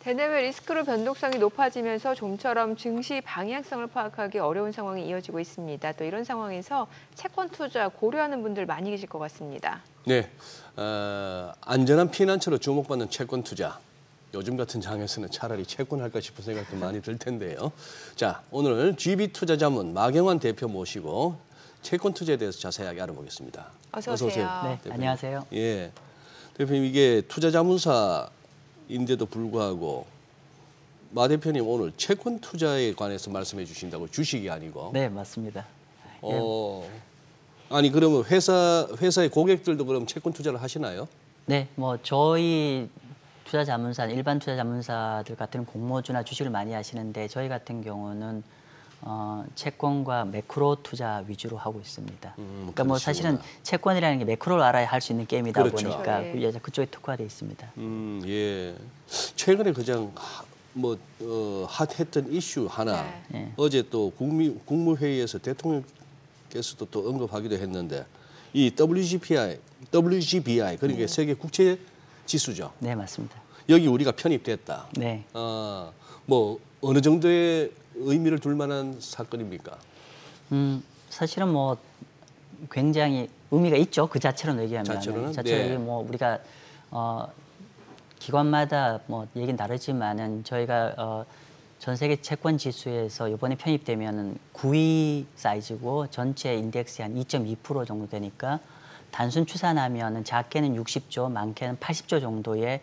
대내외 리스크로 변동성이 높아지면서 좀처럼 증시 방향성을 파악하기 어려운 상황이 이어지고 있습니다. 또 이런 상황에서 채권 투자 고려하는 분들 많이 계실 것 같습니다. 네, 안전한 피난처로 주목받는 채권 투자. 요즘 같은 장에서는 차라리 채권할까 싶은 생각도 많이 들 텐데요. 자, 오늘 GB투자자문 마경환 대표 모시고 채권 투자에 대해서 자세하게 알아보겠습니다. 어서 오세요. 네, 대표님. 안녕하세요. 예, 대표님 이게 투자자문사인데도 불구하고 마 대표님 오늘 채권 투자에 관해서 말씀해 주신다고 주식이 아니고. 네, 맞습니다. 아니 그러면 회사의 고객들도 그럼 채권 투자를 하시나요? 네, 뭐 저희 투자자문사, 일반 투자자문사들 같은 공모주나 주식을 많이 하시는데 저희 같은 경우는 채권과 매크로 투자 위주로 하고 있습니다. 그러니까 뭐 사실은 채권이라는 게 매크로를 알아야 할 수 있는 게임이다 그렇죠. 보니까 네. 그쪽에 특화되어 있습니다. 예. 최근에 가장 핫했던 이슈 하나. 네. 어제 또 국무회의에서 대통령께서도 또 언급하기도 했는데 이 WGBI 그러니까 세계 국채 지수죠. 네, 맞습니다. 여기 우리가 편입됐다. 네. 뭐 어느 정도의 의미를 둘 만한 사건입니까? 사실은 뭐 굉장히 의미가 있죠. 그 자체로 얘기하면. 자체로는? 자체로 네. 뭐 우리가 기관마다 뭐 얘기는 다르지만은 저희가 전 세계 채권 지수에서 이번에 편입되면은 9위 사이즈고 전체 인덱스의 한 2.2% 정도 되니까 단순 추산하면은 작게는 60조, 많게는 80조 정도의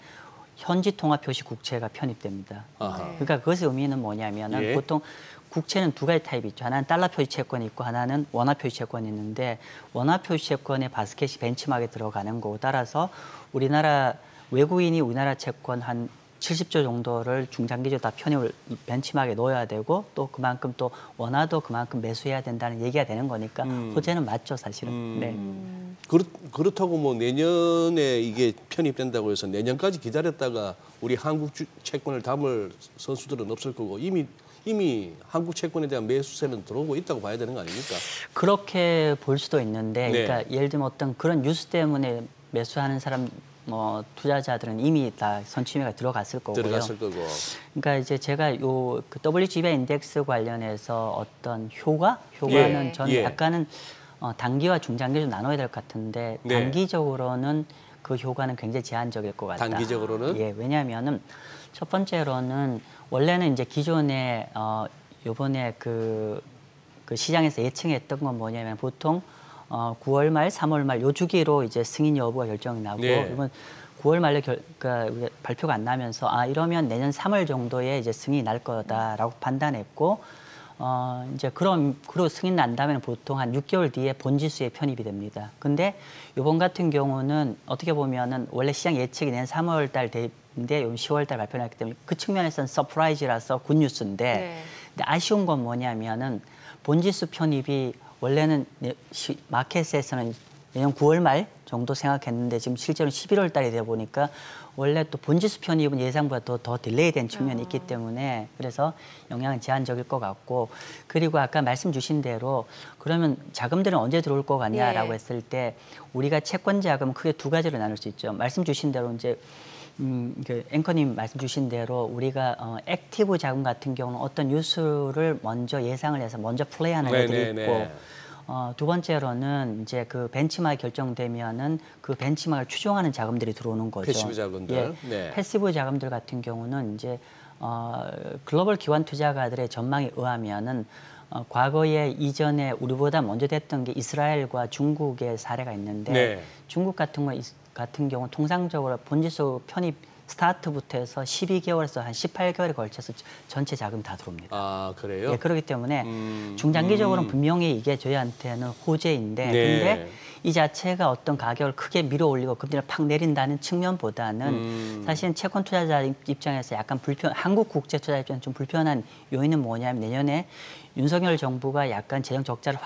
현지 통화 표시 국채가 편입됩니다. 그러니까 그것의 의미는 뭐냐면은 예. 보통 국채는 두 가지 타입이 있죠. 하나는 달러 표시 채권이 있고 하나는 원화 표시 채권이 있는데 원화 표시 채권의 바스켓이 벤치마크에 들어가는 거고 따라서 우리나라 외국인이 우리나라 채권 한 70조 정도를 중장기적으로 다 편입을 벤치마크에 넣어야 되고 또 그만큼 또 원화도 그만큼 매수해야 된다는 얘기가 되는 거니까 호재는 맞죠, 사실은. 네. 그렇다고 뭐 내년에 이게 편입된다고 해서 내년까지 기다렸다가 우리 한국 채권을 담을 선수들은 없을 거고 이미 한국 채권에 대한 매수세는 들어오고 있다고 봐야 되는 거 아닙니까? 그렇게 볼 수도 있는데, 네. 그러니까 예를 들면 어떤 그런 뉴스 때문에 매수하는 사람, 투자자들은 이미 다 선취매가 들어갔을 거고요. 들어갔을 거고. 그러니까 이제 제가 그 WGBI 인덱스 관련해서 어떤 효과는 저는 예. 약간은 단기와 중장기로 나눠야 될 것 같은데 네. 단기적으로는 그 효과는 굉장히 제한적일 것 같다. 단기적으로는? 예, 왜냐하면은 첫 번째로는 원래는 이제 기존에 요번에 그 시장에서 예측했던 건 뭐냐면 보통 9월 말, 3월 말 요 주기로 이제 승인 여부가 결정이 나고 네. 이번 9월 말에 그러니까 발표가 안 나면서 이러면 내년 3월 정도에 이제 승인이 날 거다라고 판단했고 이제 그리고 승인 난다면 보통 한 6개월 뒤에 본지수에 편입이 됩니다. 근데 이번 같은 경우는 어떻게 보면은 원래 시장 예측이 내년 3월 달 인데 10월 달 발표했기 때문에 그 측면에서는 서프라이즈라서 굿뉴스인데 네. 근데 아쉬운 건 뭐냐면은 본지수 편입이 원래는 마켓에서는 내년 9월 말 정도 생각했는데 지금 실제로 11월 달이 되다 보니까 원래 또 본지수 편입은 예상보다 더 딜레이된 측면이 있기 때문에 그래서 영향은 제한적일 것 같고 그리고 아까 말씀 주신 대로 그러면 자금들은 언제 들어올 것 같냐라고 예. 했을 때 우리가 채권 자금은 크게 두 가지로 나눌 수 있죠. 말씀 주신 대로 이제 그 앵커님 말씀 주신 대로 우리가 액티브 자금 같은 경우는 어떤 뉴스를 먼저 예상을 해서 먼저 플레이하는 애들이 있고 두 번째로는 이제 그 벤치마크 결정되면은 그 벤치마크를 추종하는 자금들이 들어오는 거죠. 패시브 자금들. 예, 네. 패시브 자금들 같은 경우는 이제 글로벌 기관 투자가들의 전망에 의하면은 과거에 이전에 우리보다 먼저 됐던 게 이스라엘과 중국의 사례가 있는데 네. 중국 같은 경우 통상적으로 본지수 편입 스타트부터 해서 12개월에서 한 18개월에 걸쳐서 전체 자금이 다 들어옵니다. 아, 그래요? 예, 그렇기 때문에 중장기적으로는 분명히 이게 저희한테는 호재인데 근데 이 자체가 어떤 가격을 크게 밀어올리고 금리를 팍 내린다는 측면보다는 사실은 채권 투자자 입장에서 약간 한국 국제 투자 입장에서 좀 불편한 요인은 뭐냐면 내년에 윤석열 정부가 약간 재정 적자를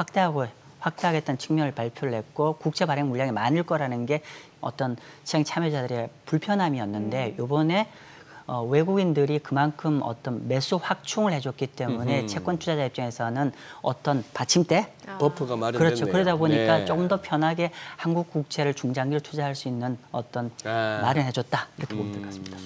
확대하겠다는 측면을 발표를 했고 국채 발행 물량이 많을 거라는 게 어떤 시장 참여자들의 불편함이었는데 이번에 외국인들이 그만큼 어떤 매수 확충을 해줬기 때문에 채권 투자자 입장에서는 어떤 받침대 버프가 마련됐네요. 그렇죠. 그러다 보니까 네. 조금 더 편하게 한국 국채를 중장기로 투자할 수 있는 어떤 마련해줬다 이렇게 보면 될 것 같습니다.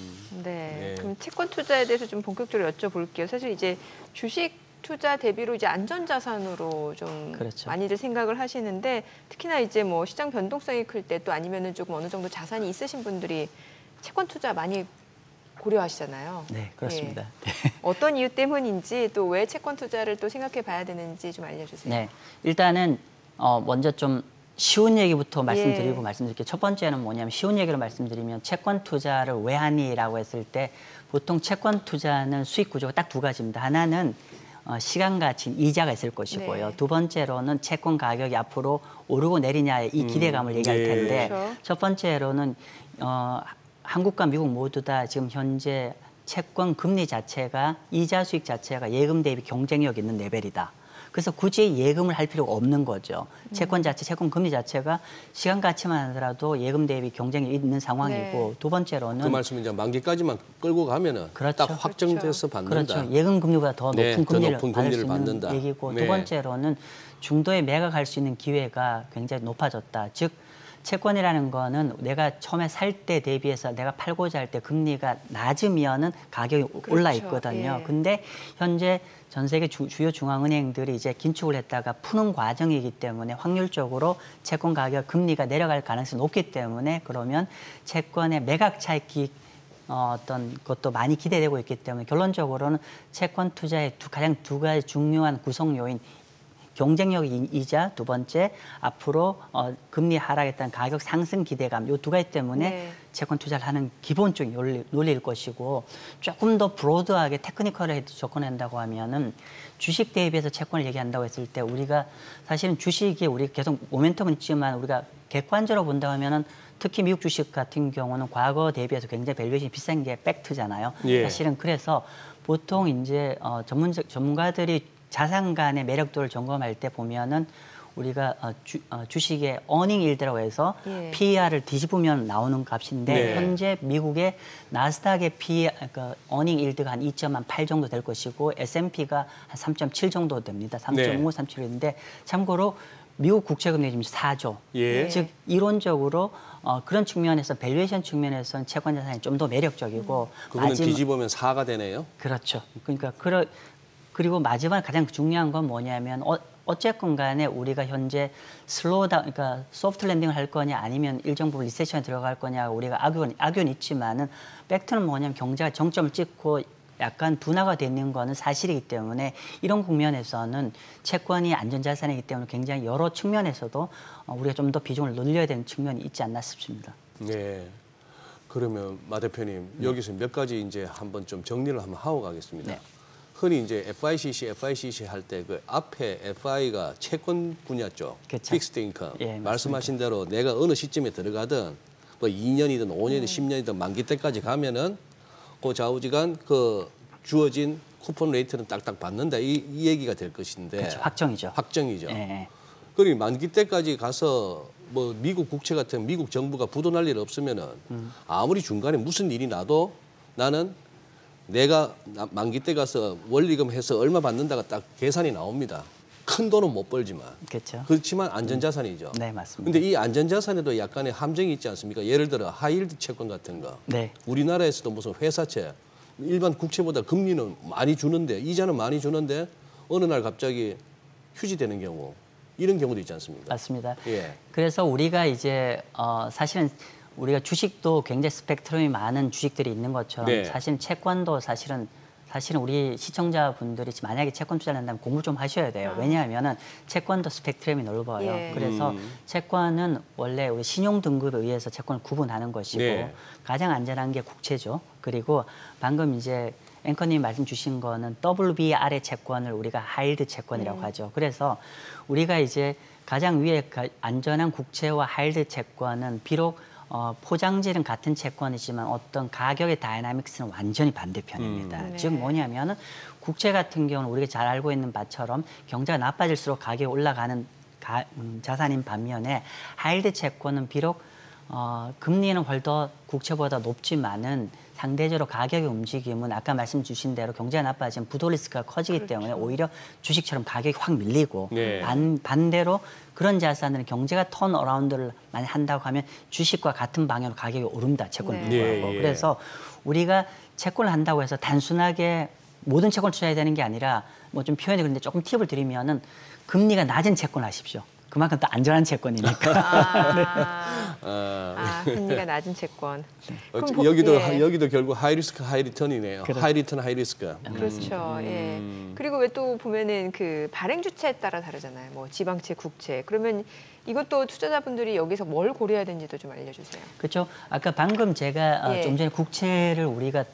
네. 네. 채권 투자에 대해서 좀 본격적으로 여쭤볼게요. 사실 이제 주식 투자 대비로 이제 안전자산으로 좀 그렇죠. 많이들 생각을 하시는데 특히나 이제 뭐 시장 변동성이 클 때 또 아니면은 조금 어느 정도 자산이 있으신 분들이 채권 투자 많이 고려하시잖아요. 네, 그렇습니다. 예. 어떤 이유 때문인지 또 왜 채권 투자를 또 생각해 봐야 되는지 좀 알려주세요. 네, 일단은 먼저 좀 쉬운 얘기부터 말씀드리고 예. 말씀드릴게요. 첫 번째는 뭐냐면 쉬운 얘기로 말씀드리면 채권 투자를 왜 하니라고 했을 때 보통 채권 투자는 수익 구조가 딱 두 가지입니다. 하나는 시간 가치인 이자가 있을 것이고요. 네. 두 번째로는 채권 가격이 앞으로 오르고 내리냐의 이 기대감을 얘기할 텐데 그렇죠. 첫 번째로는 한국과 미국 모두 다 지금 현재 채권 금리 자체가 이자 수익 자체가 예금 대비 경쟁력 있는 레벨이다. 그래서 굳이 예금을 할 필요가 없는 거죠. 채권 자체, 채권 금리 자체가 시간 가치만 하더라도 예금 대비 경쟁이 있는 상황이고 네. 두 번째로는 그 말씀은 이제 만기까지만 끌고 가면은 그렇죠. 딱 확정돼서 받는다. 그렇죠. 예금 금리보다 더 네, 높은 더 금리를 높은 받을 금리를 수 있는 받는다. 얘기고 네. 두 번째로는 중도에 매각할 수 있는 기회가 굉장히 높아졌다. 즉 채권이라는 거는 내가 처음에 살 때 대비해서 내가 팔고자 할 때 금리가 낮으면은 가격이 그렇죠. 올라 있거든요. 예. 근데 현재 전 세계 주요 중앙은행들이 이제 긴축을 했다가 푸는 과정이기 때문에 확률적으로 채권 가격 금리가 내려갈 가능성이 높기 때문에 그러면 채권의 매각 차익이 어떤 것도 많이 기대되고 있기 때문에 결론적으로는 채권 투자의 가장 두 가지 중요한 구성 요인 경쟁력이 이자 두 번째 앞으로 금리 하락에 따른 가격 상승 기대감 이 두 가지 때문에 네. 채권 투자를 하는 기본적인 논리일 것이고 조금 더 브로드하게 테크니컬하게 접근한다고 하면은 주식 대비해서 채권을 얘기한다고 했을 때 우리가 사실은 주식이 우리 계속 모멘텀은 있지만 우리가 객관적으로 본다고 하면은 특히 미국 주식 같은 경우는 과거 대비해서 굉장히 밸류에이션이 비싼 게 팩트잖아요. 예. 사실은 그래서 보통 이제 전문가들이 자산 간의 매력도를 점검할 때 보면은 우리가 주식의 어닝 일드라고 해서 예. PER을 뒤집으면 나오는 값인데 네. 현재 미국의 나스닥의 어닝 일드가 한 2.8 정도 될 것이고 S&P가 한 3.7 정도 됩니다. 3.5, 네. 3.7인데 참고로 미국 국채금리 지금 4조. 예. 즉 이론적으로 그런 측면에서 밸류에이션 측면에서는 채권 자산이 좀 더 매력적이고 그거는 뒤집으면 4가 되네요. 그렇죠. 그러니까 그리고 마지막 가장 중요한 건 뭐냐면 어쨌건 간에 우리가 현재 슬로우다운, 그러니까 소프트 랜딩을 할 거냐 아니면 일정 부분 리세션에 들어갈 거냐 우리가 악연이 있지만은 팩트는 뭐냐면 경제가 정점을 찍고 약간 둔화가 되는 거는 사실이기 때문에 이런 국면에서는 채권이 안전자산이기 때문에 굉장히 여러 측면에서도 우리가 좀 더 비중을 늘려야 되는 측면이 있지 않나 싶습니다. 네. 그러면 마 대표님 여기서 몇 가지 이제 한번 좀 정리를 한번 하고 가겠습니다. 네. 흔히 이제 FICC 할 때 그 앞에 FI가 채권 분야 쪽, 그쵸. 픽스드 인컴 예, 말씀하신 대로 내가 어느 시점에 들어가든 뭐 2년이든 5년이든 10년이든 만기 때까지 가면은 그 좌우지간 그 주어진 쿠폰 레이트는 딱딱 받는다 이 얘기가 될 것인데 그렇죠. 확정이죠. 확정이죠. 예. 그리고 만기 때까지 가서 뭐 미국 국채 같은 미국 정부가 부도날 일 없으면은 아무리 중간에 무슨 일이 나도 나는 내가 만기 때 가서 원리금 해서 얼마 받는다가 딱 계산이 나옵니다. 큰 돈은 못 벌지만. 그렇죠. 그렇지만 안전자산이죠. 네, 맞습니다. 근데 이 안전자산에도 약간의 함정이 있지 않습니까? 예를 들어 하이힐드 채권 같은 거. 네. 우리나라에서도 무슨 회사채, 일반 국채보다 금리는 많이 주는데 이자는 많이 주는데 어느 날 갑자기 휴지되는 경우 이런 경우도 있지 않습니까? 맞습니다. 예. 그래서 우리가 이제 사실은 우리가 주식도 굉장히 스펙트럼이 많은 주식들이 있는 것처럼 네. 사실 채권도 사실은 우리 시청자분들이 만약에 채권 투자를 한다면 공부 좀 하셔야 돼요. 왜냐하면은 채권도 스펙트럼이 넓어요. 예. 그래서 채권은 원래 우리 신용 등급에 의해서 채권을 구분하는 것이고 네. 가장 안전한 게 국채죠. 그리고 방금 이제 앵커님 말씀 주신 거는 WBR의 채권을 우리가 하이힐드 채권이라고 하죠. 그래서 우리가 이제 가장 위에 안전한 국채와 하이힐드 채권은 비록 포장지는 같은 채권이지만 어떤 가격의 다이나믹스는 완전히 반대편입니다. 네. 즉 뭐냐면은 국채 같은 경우는 우리가 잘 알고 있는 바처럼 경제가 나빠질수록 가격이 올라가는 자산인 반면에 하이힐드 채권은 비록 금리는 훨 더 국채보다 높지만은 상대적으로 가격의 움직임은 아까 말씀 주신 대로 경제가 나빠지면 부도 리스크가 커지기 그렇죠. 때문에 오히려 주식처럼 가격이 확 밀리고 네. 반대로 그런 자산은 경제가 턴어라운드를 많이 한다고 하면 주식과 같은 방향으로 가격이 오릅니다. 채권 네. 불구하고. 예, 예. 그래서 그래서 우리가 채권을 한다고 해서 단순하게 모든 채권을 투자해야 되는 게 아니라 뭐 좀 표현이 그런데 조금 팁을 드리면은 금리가 낮은 채권 하십시오. 그만큼 또 안전한 채권이니까. 금리가 낮은 채권. 그럼 여기도 결국 하이 리스크 하이 리턴이네요. 그렇죠. 하이 리턴 하이 리스크. 그렇죠. 예. 그리고 왜 또 보면은 그 발행 주체에 따라 다르잖아요. 뭐 지방채, 국채. 그러면 이것도 투자자분들이 여기서 뭘 고려해야 되는지도 좀 알려주세요. 그렇죠. 아까 방금 제가 예. 좀 전에 국채를 우리가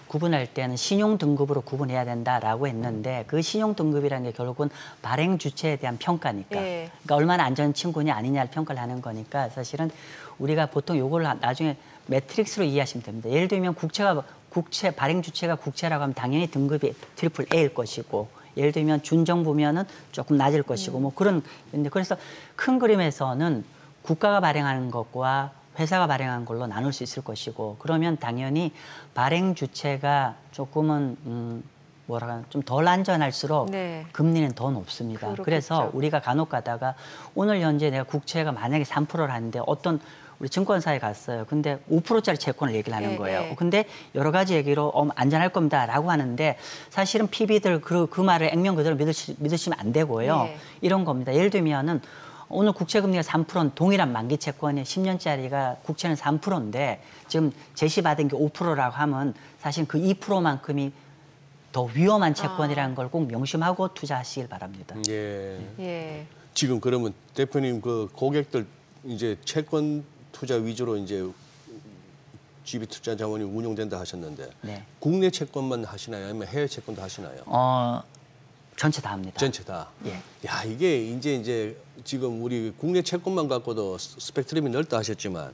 구분할 때는 신용 등급으로 구분해야 된다라고 했는데 그 신용 등급이라는 게 결국은 발행 주체에 대한 평가니까. 예. 그러니까 얼마나 안전 친구냐 아니냐를 평가를 하는 거니까 사실은 우리가 보통 요걸 나중에 매트릭스로 이해하시면 됩니다. 예를 들면 국채 발행 주체가 국채라고 하면 당연히 등급이 트리플 A일 것이고 예를 들면 준정부면은 조금 낮을 것이고 뭐 그런 근데 그래서 큰 그림에서는 국가가 발행하는 것과 회사가 발행한 걸로 나눌 수 있을 것이고 그러면 당연히 발행 주체가 조금은 좀 덜 안전할수록 네. 금리는 더 높습니다. 그렇겠죠. 그래서 우리가 간혹 가다가 오늘 현재 내가 국채가 만약에 3%를 하는데 어떤 우리 증권사에 갔어요. 근데 5%짜리 채권을 얘기를 하는 예, 거예요. 예. 근데 여러 가지 얘기로 안전할 겁니다라고 하는데 사실은 PB들 그 말을 액면 그대로 믿으시면 안 되고요. 예. 이런 겁니다. 예를 들면은 오늘 국채금리가 3%는 동일한 만기 채권이 10년짜리가 국채는 3%인데 지금 제시받은 게 5%라고 하면 사실 그 2%만큼이 더 위험한 채권이라는 걸 꼭 명심하고 투자하시길 바랍니다. 예. 예. 지금 그러면 대표님 그 고객들 이제 채권 투자 위주로 이제 GB투자자원이 운용된다 하셨는데 네. 국내 채권만 하시나요? 아니면 해외 채권도 하시나요? 전체 다 합니다. 전체 다. 예. 야 이게 이제 지금 우리 국내 채권만 갖고도 스펙트럼이 넓다 하셨지만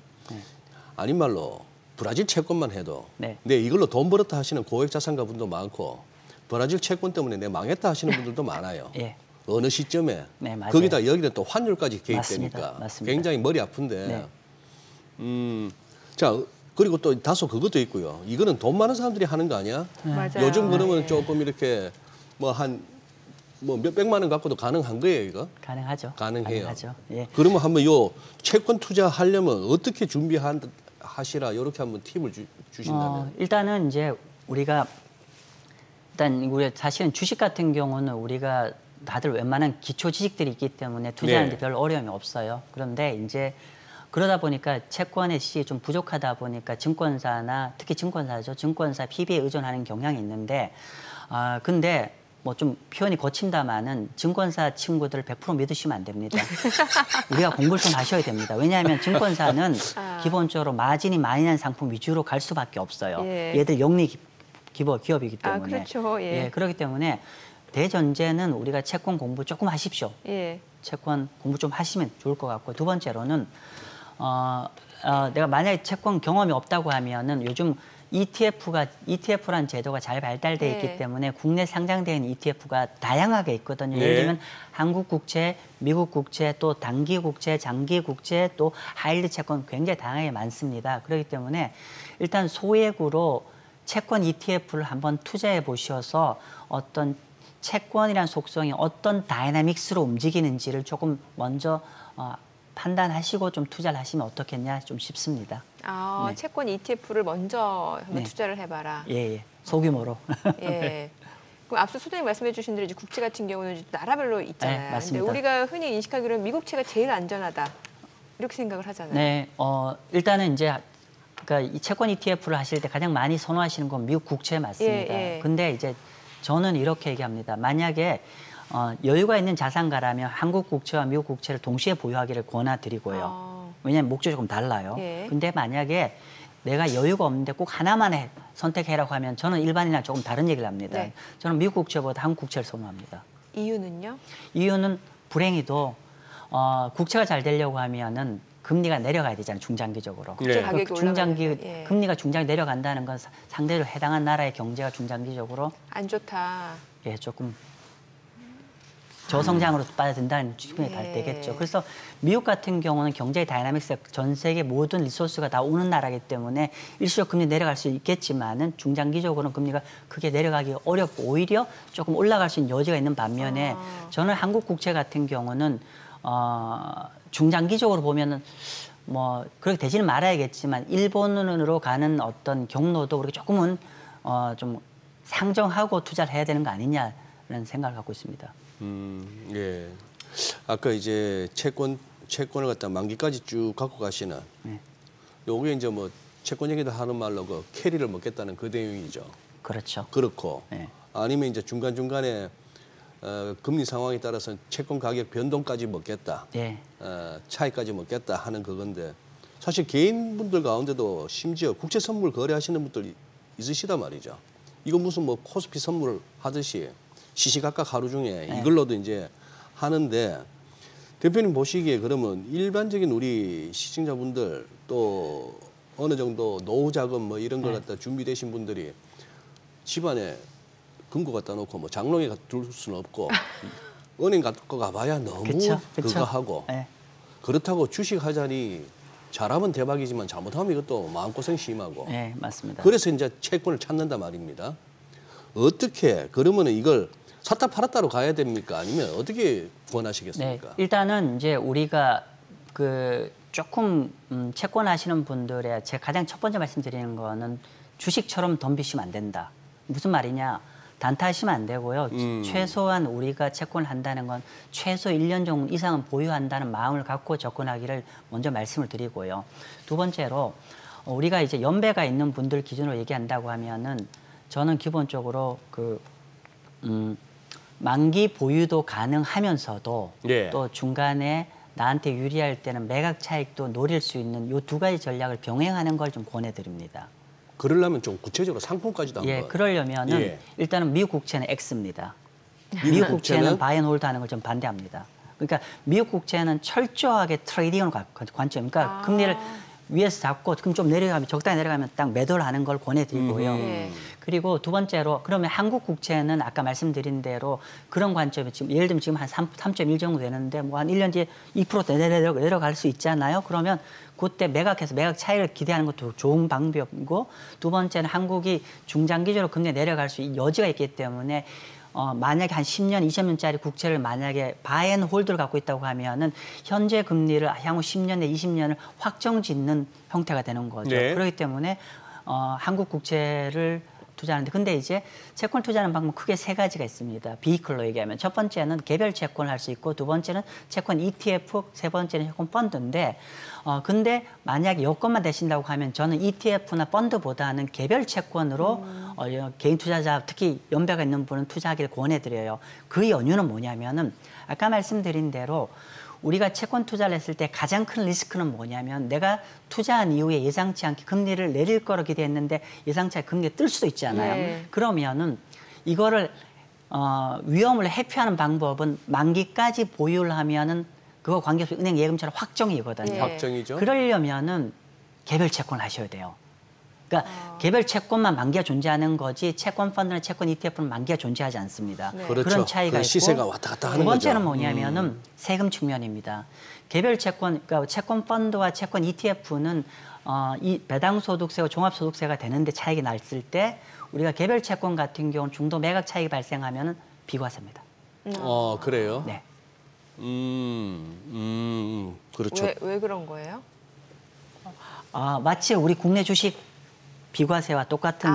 아닌 말로 브라질 채권만 해도 네. 내 이걸로 돈 벌었다 하시는 고액 자산가 분도 많고 브라질 채권 때문에 내 망했다 하시는 분들도 많아요. 예. 어느 시점에 네, 맞아요. 거기다 여기는 또 환율까지 개입되니까 맞습니다. 맞습니다. 굉장히 머리 아픈데. 네. 자 그리고 또 다소 그것도 있고요. 이거는 돈 많은 사람들이 하는 거 아니야? 맞아요. 요즘 그러면 예. 조금 이렇게 뭐 몇백만 원 갖고도 가능한 거예요, 이거? 가능하죠. 가능해요. 가능하죠. 예. 그러면 한번 요 채권 투자하려면 어떻게 준비하시라 이렇게 한번 팁을 주신다면. 일단은 이제 우리가 우리 사실은 주식 같은 경우는 우리가 다들 웬만한 기초 지식들이 있기 때문에 투자하는데 네. 별 어려움이 없어요. 그런데 이제 그러다 보니까 채권의 시장이 좀 부족하다 보니까 증권사나 특히 증권사죠. 증권사 PB에 의존하는 경향이 있는데 근데 뭐 좀 표현이 거친다마는 증권사 친구들을 100% 믿으시면 안 됩니다. 우리가 공부를 좀 하셔야 됩니다. 왜냐하면 증권사는 기본적으로 마진이 많이 난 상품 위주로 갈 수밖에 없어요. 예. 얘들 영리 기업이기 때문에. 그렇죠. 예. 그렇기 때문에 대전제는 우리가 채권 공부 조금 하십시오. 예. 채권 공부 좀 하시면 좋을 것 같고 두 번째로는 내가 만약에 채권 경험이 없다고 하면은 요즘 ETF란 제도가 잘 발달돼 있기 네. 때문에 국내 상장되어 있는 ETF가 다양하게 있거든요. 네. 예를 들면 한국 국채, 미국 국채, 또 단기 국채, 장기 국채, 또 하이리드 채권 굉장히 다양하게 많습니다. 그렇기 때문에 일단 소액으로 채권 ETF를 한번 투자해 보셔서 어떤 채권이라는 속성이 어떤 다이나믹스로 움직이는지를 조금 먼저 판단하시고 좀 투자를 하시면 어떻겠냐 좀 싶습니다. 네. 채권 ETF를 먼저 한번 네. 투자를 해봐라. 예. 소규모로. 예. 그럼 앞서 소장님 말씀해 주신 대로 이제 국채 같은 경우는 이제 나라별로 있잖아요. 네, 맞습니다. 근데 우리가 흔히 인식하기로는 미국채가 제일 안전하다. 이렇게 생각을 하잖아요. 네, 일단은 이제 그러니까 이 채권 ETF를 하실 때 가장 많이 선호하시는 건 미국 국채 맞습니다. 예. 근데 이제 저는 이렇게 얘기합니다. 만약에 여유가 있는 자산가라면 한국 국채와 미국 국채를 동시에 보유하기를 권해드리고요. 왜냐하면 목적이 조금 달라요. 예. 근데 만약에 내가 여유가 없는데 꼭 하나만 선택해라고 하면 저는 일반인이랑 조금 다른 얘기를 합니다. 네. 저는 미국 국채보다 한국 국채를 선호합니다. 이유는요? 이유는 불행히도 국채가 잘 되려고 하면은 금리가 내려가야 되잖아요. 중장기적으로. 국채 가격이 올라가니까, 예. 금리가 중장기 내려간다는 건 상대적으로 해당한 나라의 경제가 중장기적으로 안 좋다. 조금 저성장으로 빠져든다는 측면이 되겠죠. 그래서 미국 같은 경우는 경제의 다이나믹스가 전 세계 모든 리소스가 다 오는 나라이기 때문에 일시적 금리 내려갈 수 있겠지만은 중장기적으로는 금리가 크게 내려가기 어렵고 오히려 조금 올라갈 수 있는 여지가 있는 반면에 저는 한국 국채 같은 경우는 중장기적으로 보면은 뭐 그렇게 되지는 말아야겠지만 일본으로 가는 어떤 경로도 우리가 조금은 좀 상정하고 투자를 해야 되는 거 아니냐라는 생각을 갖고 있습니다. 예. 아까 이제 채권을 갖다 만기까지 쭉 갖고 가시는. 네. 요게 이제 뭐 채권 얘기도 하는 말로 그 캐리를 먹겠다는 그 내용이죠. 그렇죠. 그렇고 네. 아니면 이제 중간중간에 금리 상황에 따라서 채권 가격 변동까지 먹겠다. 네. 차이까지 먹겠다 하는 그건데 사실 개인분들 가운데도 심지어 국채 선물 거래하시는 분들이 있으시단 말이죠. 이거 무슨 뭐 코스피 선물 하듯이 시시각각 하루 중에 이걸로도 이제 하는데 대표님 보시기에 그러면 일반적인 우리 시청자분들 또 어느 정도 노후 자금 뭐 이런 걸 갖다 준비되신 분들이 집안에 금고 갖다 놓고 뭐 장롱에 둘 수는 없고 은행 갖고 가봐야 너무 그쵸. 그거 하고 네. 그렇다고 주식 하자니 잘하면 대박이지만 잘못하면 이것도 마음고생 심하고 네, 맞습니다. 그래서 이제 채권을 찾는단 말입니다. 어떻게 그러면은 이걸 샀다 팔았다로 가야 됩니까? 아니면 어떻게 권하시겠습니까? 네, 일단은 이제 우리가 그 조금 채권 하시는 분들의 제가 가장 첫 번째 말씀드리는 거는 주식처럼 덤비시면 안 된다. 무슨 말이냐? 단타하시면 안 되고요. 최소한 우리가 채권을 한다는 건 최소 1년 정도 이상은 보유한다는 마음을 갖고 접근하기를 먼저 말씀을 드리고요. 두 번째로 우리가 이제 연배가 있는 분들 기준으로 얘기한다고 하면은 저는 기본적으로 그 만기 보유도 가능하면서도 예. 또 중간에 나한테 유리할 때는 매각 차익도 노릴 수 있는 이 두 가지 전략을 병행하는 걸 좀 권해드립니다. 그러려면 좀 구체적으로 상품까지도 한번. 예, 그러려면은 예. 일단은 미국 국채는 X입니다. 미국 국채는 바이 앤 홀드 하는 걸 좀 반대합니다. 그러니까 미국 국채는 철저하게 트레이딩으로 관점. 그러니까 금리를 위에서 잡고 그럼 좀 내려가면 적당히 내려가면 딱 매도를 하는 걸 권해드리고요. 그리고 두 번째로 그러면 한국 국채는 아까 말씀드린 대로 그런 관점이 지금 예를 들면 지금 한 3.1 정도 되는데 뭐 한 1년 뒤에 2% 내려갈 수 있잖아요. 그러면 그때 매각해서 매각 차익을 기대하는 것도 좋은 방법이고 두 번째는 한국이 중장기적으로 금리 내려갈 수 있는 여지가 있기 때문에 만약에 한 10년, 20년짜리 국채를 만약에 바이앤 홀드를 갖고 있다고 하면은 현재 금리를 향후 10년 내 20년을 확정 짓는 형태가 되는 거죠. 네. 그렇기 때문에 한국 국채를 투자하는데 근데 이제 채권 투자하는 방법 크게 세 가지가 있습니다. 비이클로 얘기하면 첫 번째는 개별 채권을 할 수 있고 두 번째는 채권 ETF, 세 번째는 채권 펀드인데 근데 만약에 여건만 되신다고 하면 저는 ETF나 펀드보다는 개별 채권으로 개인 투자자 특히 연배가 있는 분은 투자하기를 권해드려요. 그 연유는 뭐냐면은 아까 말씀드린 대로 우리가 채권 투자를 했을 때 가장 큰 리스크는 뭐냐면 내가 투자한 이후에 예상치 않게 금리를 내릴 거로 기대했는데 예상치 않게 금리가 뜰 수도 있잖아요. 네. 그러면은 이거를 위험을 회피하는 방법은 만기까지 보유를 하면은 그거 관계없이 은행 예금처럼 확정이거든요. 네. 확정이죠. 그러려면은 개별 채권을 하셔야 돼요. 그러니까 개별 채권만 만기가 존재하는 거지 채권 펀드나 채권 ETF는 만기가 존재하지 않습니다. 네. 그렇죠. 그런 차이가 그 시세가 있고 왔다 갔다 두 하는 번째는 거죠. 뭐냐면은 세금 측면입니다. 개별 채권, 그러니까 채권 펀드와 채권 ETF는 이 배당 소득세와 종합 소득세가 되는데 차익이 났을 때 우리가 개별 채권 같은 경우는 중도 매각 차익이 발생하면은 비과세입니다. 그래요? 네. 그렇죠. 왜 그런 거예요? 마치 우리 국내 주식 비과세와 똑같은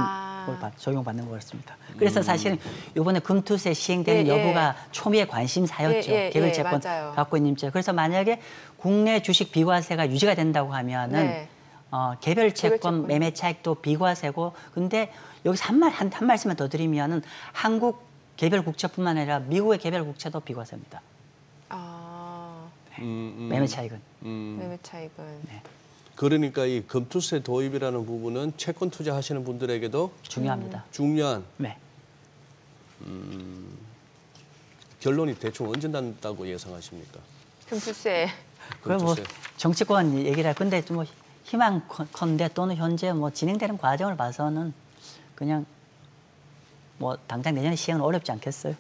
걸 적용받는 것 같습니다. 그래서 사실은 이번에 금투세 시행되는 여부가 초미의 관심사였죠. 개별 채권 맞아요. 갖고 있는 제. 그래서 만약에 국내 주식 비과세가 유지가 된다고 하면은 개별 채권 매매 차익도 비과세고 근데 여기서 한 말씀만 더 드리면은 한국 개별 국채뿐만 아니라 미국의 개별 국채도 비과세입니다. 매매 차익은. 매매 차익은. 네. 그러니까 이 금투세 도입이라는 부분은 채권 투자하시는 분들에게도 중요합니다. 중요한 네. 결론이 대충 언제 난다고 예상하십니까? 금투세. 그걸 뭐 정치권 얘기라 근데 뭐 희망컨대 또는 현재 뭐 진행되는 과정을 봐서는 그냥 뭐 당장 내년에 시행은 어렵지 않겠어요.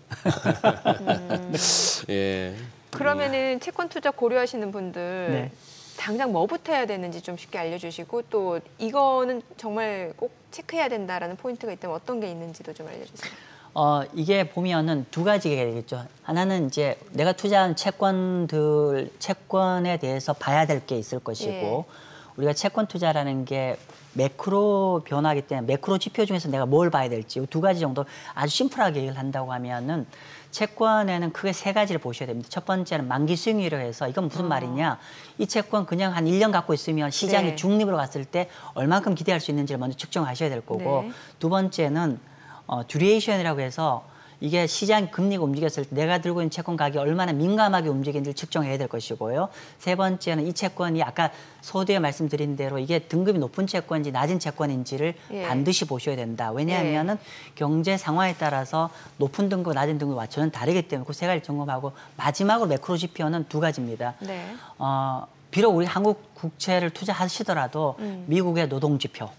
예. 그러면은 채권 투자 고려하시는 분들 네. 당장 뭐부터 해야 되는지 좀 쉽게 알려주시고 또 이거는 정말 꼭 체크해야 된다라는 포인트가 있다면 어떤 게 있는지도 좀 알려주세요. 이게 보면은 두 가지가 되겠죠. 하나는 이제 내가 투자한 채권에 대해서 봐야 될 게 있을 것이고, 우리가 채권 투자라는 게 매크로 변화하기 때문에 매크로 지표 중에서 내가 뭘 봐야 될지 두 가지 정도 아주 심플하게 얘기를 한다고 하면은 채권에는 크게 세 가지를 보셔야 됩니다. 첫 번째는 만기 수익률이라고 해서 이건 무슨 말이냐. 이 채권 그냥 한 1년 갖고 있으면 시장이 네. 중립으로 갔을 때 얼만큼 기대할 수 있는지를 먼저 측정하셔야 될 거고, 네. 두 번째는 듀레이션이라고 해서 이게 시장 금리가 움직였을 때 내가 들고 있는 채권 가격이 얼마나 민감하게 움직이는지를 측정해야 될 것이고요. 세 번째는 이 채권이 아까 서두에 말씀드린 대로 이게 등급이 높은 채권인지 낮은 채권인지를 반드시 보셔야 된다. 왜냐하면은 경제 상황에 따라서 높은 등급, 낮은 등급 완전히 다르기 때문에 그 세 가지 점검하고 마지막으로 매크로 지표는 두 가지입니다. 네. 비록 우리 한국 국채를 투자하시더라도 미국의 노동 지표가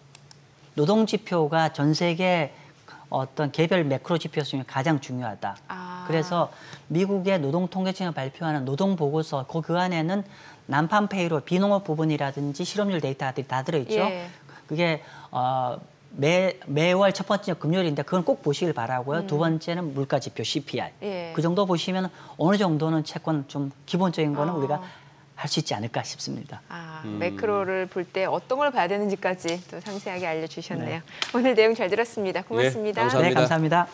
전 세계 어떤 개별 매크로 지표 중에 가장 중요하다. 그래서 미국의 노동통계청이 발표하는 노동보고서 그 안에는 난판페이로 비농업 부분이라든지 실업률 데이터들이 다 들어있죠. 예. 그게 매월 첫 번째 금요일인데 그건 꼭 보시길 바라고요. 두 번째는 물가 지표 CPI. 예. 그 정도 보시면 어느 정도는 채권 좀 기본적인 거는 우리가 할 수 있지 않을까 싶습니다. 매크로를 볼 때 어떤 걸 봐야 되는지까지 또 상세하게 알려주셨네요. 오늘 내용 잘 들었습니다. 고맙습니다. 네, 감사합니다. 네, 감사합니다.